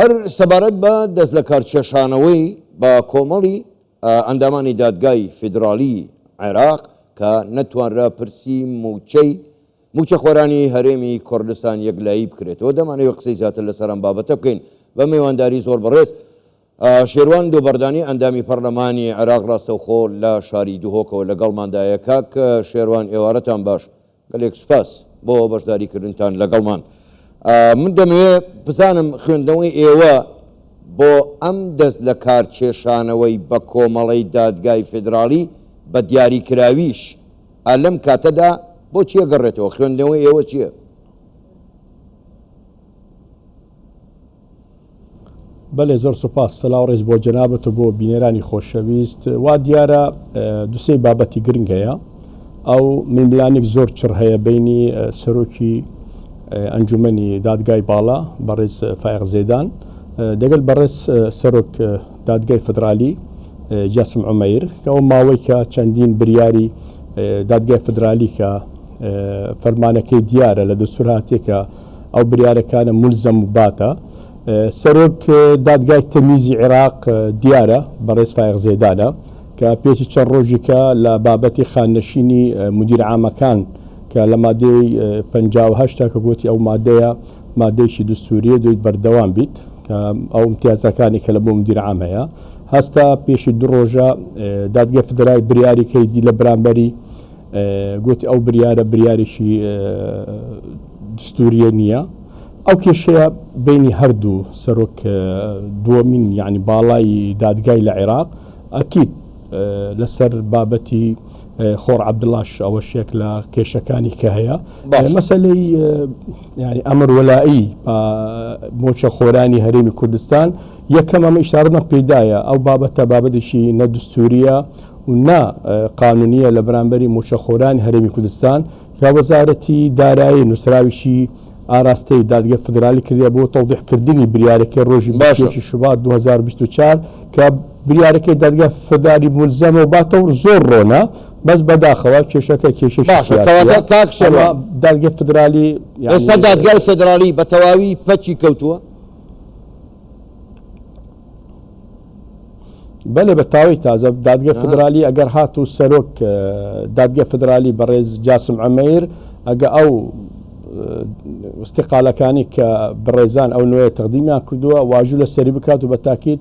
هەر سەبارەت بە دەست لە کارکێشانەوەی بە کۆمەڵی ئەندامانی دادگای فیدرالی عێراق کە نەتوانرا پرسی موچە خۆرانی هەرێمی کوردستان یەکلایی بکرێتەوە. دەمانەوێت قسەی زیاتر لەسەر ئەم بابەتە بکەین بە میوانداری زۆر بەڕێز شێروان دووبەردانی ئەندامی پەرلەمانی عێراق ڕاستەوخۆ لە شاری دوهۆکەوە لەگەڵماندایە. کاک شێروان ئێوارەتان باش، گەلێک سوپاس بۆ بەشداریکردنتان لەگەڵمان. من دەمەوێت بزانم خوێندنەوەی ئێوە بۆ ئەم دەست لە کارکێشانەوەی بە کۆمەڵەی دادگای فیدرالی بە دیاریکراویش لەم کاتەدا بۆ چیە گەڕێتەوە؟ خوێندنەوەی ئێوە چییە؟ بەڵێ زۆر سوپاس، سەلاو ڕێز بۆ جەنابەت و بۆ بینێرانی خۆشەویست. وا دیارە دووسێ بابەتی گرنگ هەیە. ئەو ململانێک زۆر چڕ هەیە بینی سەرۆکی ئەنجومەنی دادگای باڵا بەڕێز فایق زێدان دەگەل بەڕێز سەرۆک دادگای فدرالی جاسم عومەیر کە ئەو ماوەی کە چەندین بریاری دادگای فدرالی کە فەرمانەکەی دیارە لە دەستور هاتێکە ئەو بریارەکانە مولزەم و باتە. سەرۆک دادگای تەمیزی عێراق دیارە بەڕێز فایق زێدانە کە پێچی چەند ڕۆژێکە لە بابەتی خاننشینی مدیر عامەکان کە لە مادەی 58 کە گوتی ئەو مادەیە مادەیشی دستوریە دوید بەردەوام بیت کە ئەو امتیازەکانی کە لە بۆ مدیر عام هەیە. هەستا پێشی دو ڕۆژە دادگای فدرای بریاریکەی دی لە بەرامبەری گوتی ئەو بریارێکی دستوریە نییە. ئەو کێشەیە بینی هەردوو سەرۆک دووەمین یعنی باڵای دادگای لە عێراق ئەکید لەسەر بابەتی خۆر عەبدڵاش ئەوەشێک لە کێشەکانی کە هەیە مەسەلەی ینی ئەمر وەلایی موچە خۆرانی هەرێمی کوردستان یەکەم ئەمە ئیشارەمە پێدایە ئەو بابەتە بابەتێکی نەدستوریە و نا قانونیە لە بەرامبەری موچە خۆرانی هەرێمی کوردستان کە وەزارەتی دارایی نووسراویشی ئاراستەی دادگای فدرالی کردە بۆ تەوضیحکردنی بریارەکەی ڕۆژی باشێکی شوبات 2024 کە بریارەکەی دادگای فدرالی مولزەمە و باتە و زۆر ڕۆنە بەس بەداخەوە کێشەکە کێشەی دادگای فدرالی ئێستا دادگای فدرالی بە تەواوی پەچی کەوتووە؟ بەڵێ بە تاوی تازە دادگای فدرالی ئەگەر هات و سەرۆک دادگای فدرالی بەڕێز جاسم عومەیر ئەگە ئەو استقالەکانی کە بڕێزان ئەو نوێ تەقدیمیان کردووە واژوو لە سەری بکات و بە تاکید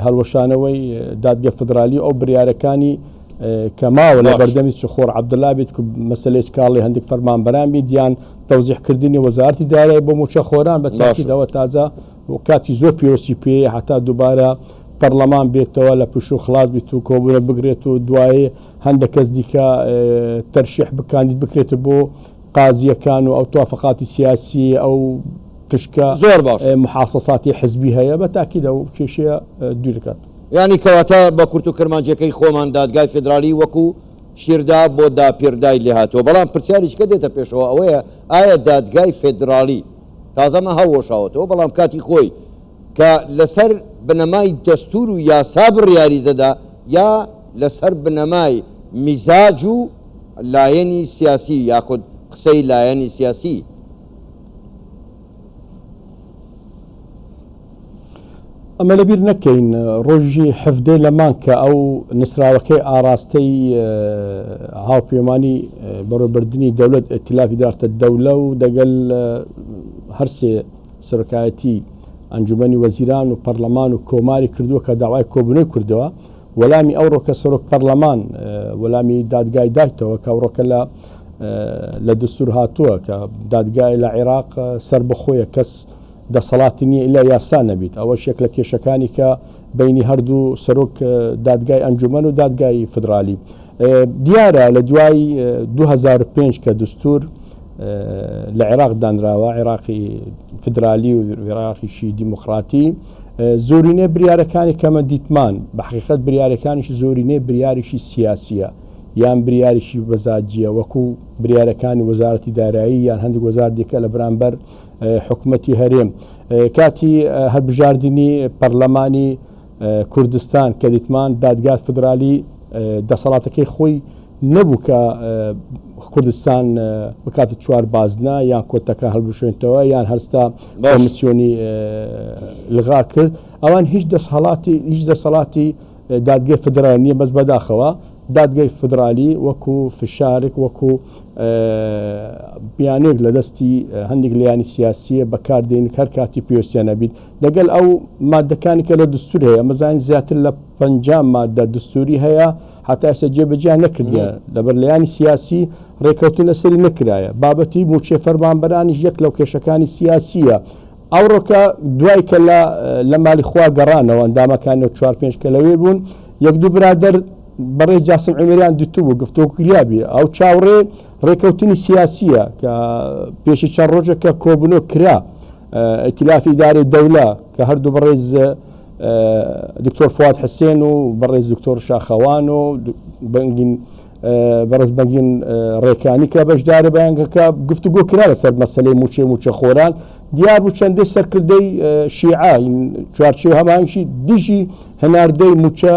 هەڵوەشانەوەی دادگای فدرالی ئەو بریارەکانی کە ماوە لە بەردەمی خۆر عەبدڵا بێت مەسەلەی سکاڵی هەندێک فەرمانبەران بیت یان تەوزیحکردنی وەزارەتی دارایی بۆ موچە خۆران بە تاکیدەوە تازە کاتی زۆر پیرۆسی پێ هەتا دووبارە پەرلەمان بێتەوە لە پشت و خلاص بیت و کۆبوونە بگرێت و دوایێ هەندێک کەس دیکە تەرشیح بکاندید بکرێت بۆ قازیەکان و ئەو توافقاتی سیاسی ئەو پشکە زۆر باش محاسەساتی حزبی هەیە بە تاکیدە و کێشەیە دوور دەکات. ینی کەواتە بە کورت و کرمانجەکەی خۆمان دادگای فدرالی وەکو شیردا بۆ داپیردای لێ هاتەوە. بەڵام پرسیاریشکە دێتە پێشەوە ئەوەیە ئایا دادگای فدرالی تازەمە هەڵوەشاوەتەوە بەڵام کاتی خۆی کە لەسەر بنەمای دەستور و یاسا بڕیاری دەدا یا لەسەر بنەمای میزاج و لایەنی سیاسی یاخود قسەی لایەنی سیاسی؟ ئەمە لەبیر نەکەین ڕۆژی حفدەی لەمان کە ئەو نسراوەکەی ئاراستەی هاوپەیمانی بەڕێوەبردننی دەوڵەت ئەتیلافی دارتە دەولە و دەگەل هەرسێ سەرۆکایەتی ئەنجومەنی وەزیران و پەرلەمان و کۆماری کردووە کە داوای کۆبوونەوەی کردەوە وەلامی ئەوڕۆ کە سەرۆک پەرلەمان وەلامی دادگای دایتەوە کە ئەوڕۆکە لە دەستور هاتووە کە دادگای لە عێراق سەر بەخۆیە کەس دەسەڵاتی نییە ئیلا یاسا نەبیت. ئەوە شێک لە کێشەکانی کە بینی هەردوو سەرۆک دادگای ئەنجومەن و دادگای فدرالی دیارە لە دوای 2005 کە دستور لە عێراق دانراوە عێراقی فدرالی و عێراقیشی دیموکراتی زۆرینەی بریارەکانی کەمە دیتمان بە حقیقەت بریارەکانیش زۆرینەی بریارێکی سیاسیە یان بریارێکی بەزاجیە وەکو بریارەکانی وەزارەتی دارایی یان هەندێک وەزارێکە لە بەرامبەر حکوومەتی هەرێم کاتی هەربژاردننی پەرلەمانی کوردستان کە دیتمان دادگای فدرالی دەسەڵاتەکەی خۆی نەبوو کە کوردستان بکاتە چوار بازنە یان کۆتەکە هەڵبژێنێتەوە یان هەستا کۆمیسیۆنی لغا کرد ئەوان هیچ دەسەڵاتی دادگای فدرالی نییە بەس بەداخەوە دادگای فدرالی وەکو فشارێک وەکو بیانێک لە دەستی هەندێک لایانی سیاسیە بەکاردێن هەر کاتی پێویستیان نەبیت لەگەڵ ئەو مادەکانی کە لە دستور هەیە مەزانی زیاتر لە 50 مادە دستوری هەیە هەتا ئێستا جێبەجێیان نەکردیە لەبەر لایانی سیاسی ڕێکەوتن لەسەری نەکرایە بابەتی موچێ فەرمانبەرانیش یەک لەو کێشەکانی سیاسیە ئەوڕۆکە دوای کە لە مالی خوا گەڕانەوە ئەندامەکانی 4-5 کە لەوێ بوون یەک دوو برادەر بەڕێ جاسم عمێریان دیتو بوو گفتۆکریابی ئەو چاوڕێ ڕێکەوتنی سیاسیە کە پێشی چەند ڕۆژێکە کۆبنۆ کرا ئەتیلافی ئیدارەی دەوڵە کە هەردوو بەڕێز دکتۆر فواد حسێن و بەڕێز دکتۆر شاخەوان و بەڕێز بەنگین ڕێکانی کە بەشدارە بەیانگەکە گفتوگۆ کرا لەسەر مەسەلەی موچە خۆران دیار بوو چەندەی سەرکردەی شیعە چوارچێ هەمانشی دژی هەناردەی موچە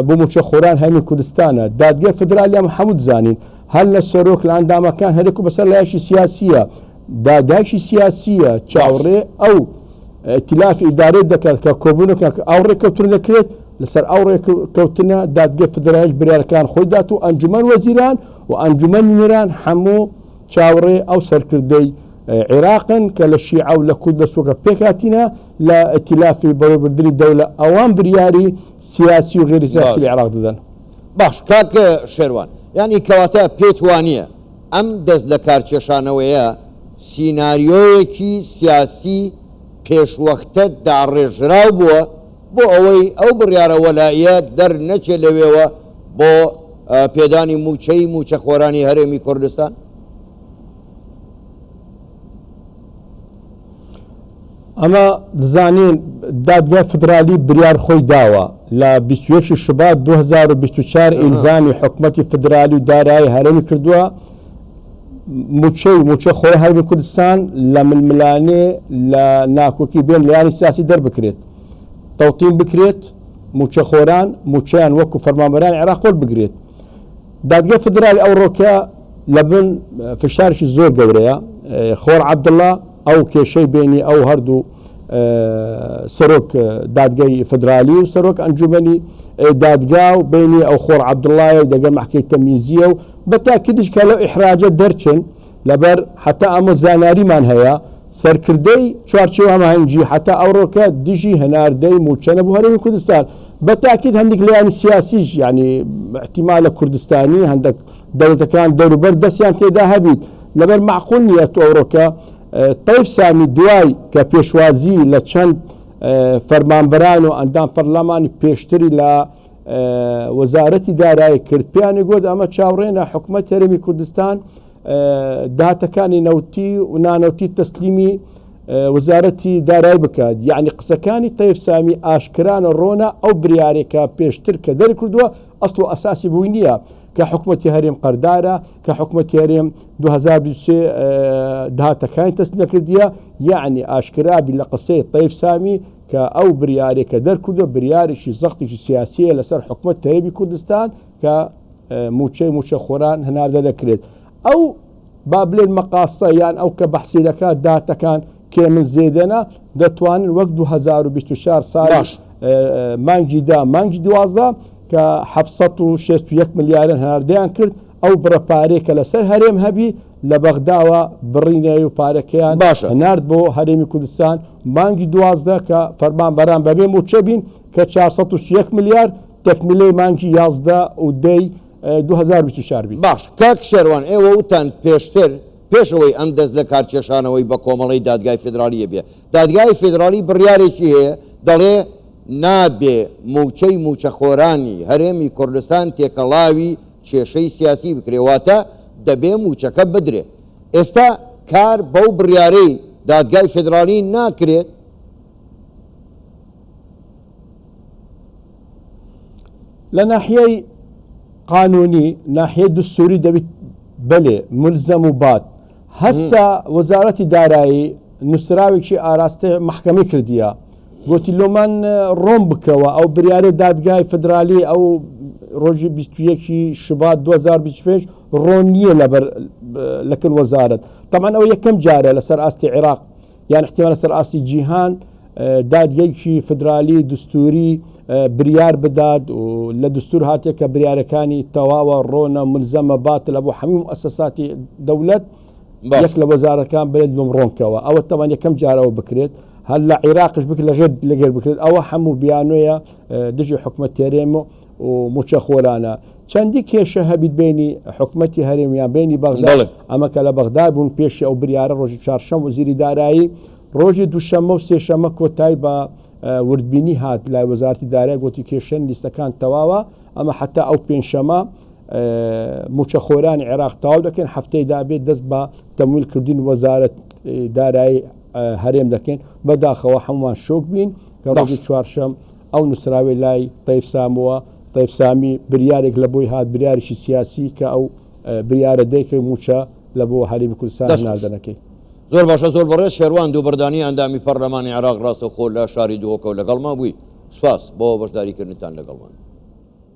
بۆ موچە خۆران هەمی کوردستانە دادگای فدرالیان هەموو دزانین هەر لە سەرۆک لە ئەندامەکان هەرێک و بەسەر لایەکی سیاسیە داداشی سیاسیە چاوڕێ ئەو ئەتیلافی ئیدارەی دەکات کە کۆبوونەکە ئەو ڕێکەوتن دەکرێت لەسەر ئەو ڕێکەوتنە دادگای فدرالیش بریارەکان خۆی دات و ئەنجومەن وەزیران و ئەنجومەن نوێران هەموو چاوڕێ ئەو سەرکردەی عێراقن کە لە شیعە و لە کورد دەسووکە پێکاتینە لە ئەتیلافی بەڕێوەبردنی دەوڵە ئەوان بریاری سیاسی و غێری سیاسی لە عێراق دەدەن باش کاکە شێروان یعنی کەواتە پێت وانە ئەم دەست لە کارکێشانەوەیە سیناریۆیەکی سیاسی پێشوەختە داڕێژراو بووە بۆ ئەوەی ئەو بڕیارە وەلایە دەرنەچێت لەوێەوە بۆ پێدانی موچە خۆرانی هەرێمی کوردستان ئەمە دزانین دادگای فدرالی بریار خۆی داوە لە 21 شوبات 2024 ئیلزامی حکومەتی فدرالی و دارایی هەرێمی کردووە موچە خۆی هەرێمی کوردستان لە ململانێ لە ناکۆکی بێن لایانی سیاسی دەربکرێت تەوتین بکرێت موچە خۆران موچیان وەکو فەرمانبەرانی عێراق خۆل بگرێت دادگای فدرالی ئەو ڕۆکە لە بن فشارێکی زۆر گەورەیە خۆر عەبدوڵڵا ئەو کێشەی بینی ئەو هەردوو سەرۆک دادگای فدرالی و سەرۆک ئەنجومەنی دادگا و بینی ئەو خۆر عەبدوڵڵایە دەگەل مەحکەمەی تەمیزیە و بەتاکیدش کە لەو ئیحراجە دەرچن لەبەر حتا ئەمە زاناریمان هەیە سەرکردەی چوارچێوە هەماهەنگی حتا ئەوڕۆکە دژی هەناردەی موچە نەبوو هەرێمی کوردستان بەتاکید هەندێک لایانی سیاسیش یعنی احتیمالە کوردستانی هەندێک دەوڵەتەکان دەوروبەر دەستیان تێدا هەبیت لەبەر معقول نییە تو ئەوڕۆکە طیف سامی دوای کە پێشوازی لە چەند فەرمانبەران و ئەندام پەرلەمانی پێشتری لە وەزارەتی دارایی کرد پیانی گوت ئەمە چاوڕێنە حکومەت هەرێمی کوردستان داهاتەکانی نەوتی و نانەوتی تەسلیمی وەزارەتی دارایی بکات یعنی قسەکانی طیف سامی ئاشکرانە ڕۆنە ئەو بریارێکە پێشتر کە دەری کردووە ئەسڵ و ئەساسی بووی نییە کە حکومەتی هەرێم قەردارە کە حکومەتی هەرێم 2023 داهاتەکانی تەسلیم نەکردیە یعنی ئاشکرابی لە قسەی طیف سامی کە ئەو بریارێکە دەرکردووە بریارێکی زەختێکی سیاسیە لەسەر حکومەت هەرێمی کوردستان کە موچە خۆران هەناردە دەکرێت ئەو با بڵێن مەقاسە یان ئەو کە بەحسی دەکات داهاتەکان کێ من زێدەنە دەتوانن وەک 2024 ساڵ مانگی 12 کە 761 ملیارن هەناردەیان کرد ئەو بڕەپارێکە لەسەر هەرێم هەبی لە بەغداوە بڕینەی و پارەکەیان هەنارد بۆ هەرێمی کوردستان مانگی 12 کە فەرمانبەران بەبێ موچە بین کە 431 ملیار تەکمیلەی مانگی 11 و دەی 2024 بین. باش کاک شێروان ئێوە وتان پێشتر پێشەوەی ئەم دەست لە کارکێشانەوەی بە کۆمەڵی دادگای فدرالیە بێ دادگای فدرالی بڕیارێکی هەیە دەڵێ نابێ موچە خۆرانی هەرێمی کوردستان تێکەڵاوی کێشەی سیاسی بکرێواتە دەبێ موچەکە بدرێ ئێستا کار بەو بڕیارەی دادگای فدرالی ناکرێت لە ناحیەی قانونی ناحیە دستوری دەبێت بەلێ ملزەم و بات هەستا وەزارەتی دارایی نووسراوێکی ئاراستە محکەمەی کردیە گوتی لۆمان ڕۆم بکەوە ئەو بریارە دادگای فدرالی ئەو ڕۆژی 21 شوبات 2025 ڕۆن نییە لەکن وەزارەت تەمان ئەو یەکەم جارە لەسەر ئاستی عێراق یان احتیمال لەسەر ئاستی جیهان دادگەیەکی فدرالی دستوری بریار بدات و لە دستور هاتێک کە بریارەکانی تەواوە ڕۆنە ملزەمە باتە بۆ هەموو مؤسساتی دەولەت یەک لە وەزارەکان بێت بم ڕۆنکەوە ئەوە تەمان یەکەم جارەوە بکرێت هەر لە عێراقش بکرێت لەگەر بکرێت ئەوە هەموو بیانۆیە دژی حکومەت تێرێم و موچە خۆرانە چەندی کێشە هەبیت بینی حکومەتی هەرێمیان بینی بەغداد ئەمە کە لە بەغداد بوون پێشی ئەو بریارە ڕۆژی چوارشەم وەزیری دارایی ڕۆژی دووشەممە و سێشەمە کۆتایی بە وردبینی هات لای وەزارەتی دارایی گوتی کێشەن لیستەکان تەواوە ئەمە حتا ئەو پێنجشەمە موچە خۆرانی عێراق تەواو دەکەن هەفتەی دابێت دەست بە تەمویل کردین وەزارەت دارایی هەرێم دەکەن بەداخەوە هەمووان شۆک بین کە ڕۆژی چوارشەم ئەو نووسراوی لای تەیف سامووە تەیف سامی بریارێک لە بۆی هات بریارێکی سیاسی کە ئەو بریارە دەیکە موچە لە بۆ هەرێمی کوردستان ناردنەکەی زۆر باشە زۆر بەڕێز شێروان دوو بەردانی ئەندامی پەرلەمانی عێراق ڕاستەوخۆ لە شاری دووەکە و لەگەڵما بووی سپاس بۆ بەشداریکردنتان لەگەڵمان.